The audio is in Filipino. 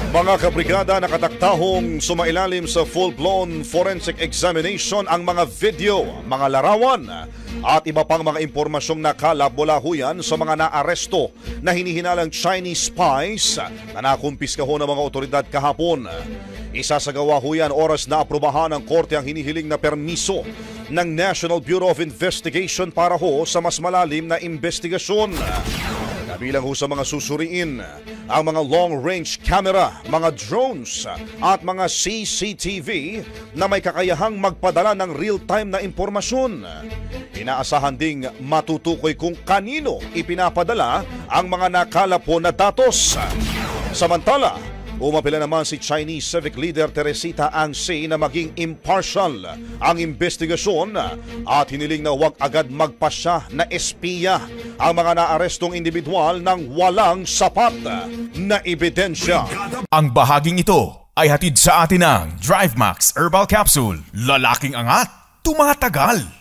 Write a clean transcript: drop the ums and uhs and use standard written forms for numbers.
Mga kabrigada, nakataktahong sumailalim sa full-blown forensic examination ang mga video, mga larawan at iba pang mga impormasyong nakalap mula huyan sa mga naaresto na hinihinalang Chinese spies na nakumpiska ho ng mga otoridad kahapon. Isasagawa huyan oras na aprubahan ng korte ang hinihiling na permiso ng National Bureau of Investigation para ho sa mas malalim na investigasyon. Kabilang ho sa mga susuriin ang mga long-range camera, mga drones at mga CCTV na may kakayahang magpadala ng real-time na impormasyon. Inaasahan ding matutukoy kung kanino ipinapadala ang mga nakalap po na datos. Samantala, umapila naman si Chinese civic leader Teresita Ang Sy na maging impartial ang investigasyon at hiniling na huwag agad magpasya na espiya ang mga naarestong individual ng walang sapat na ebidensya. Ang bahaging ito ay hatid sa atin ng DriveMax Herbal Capsule. Lalaking angat, tumatagal.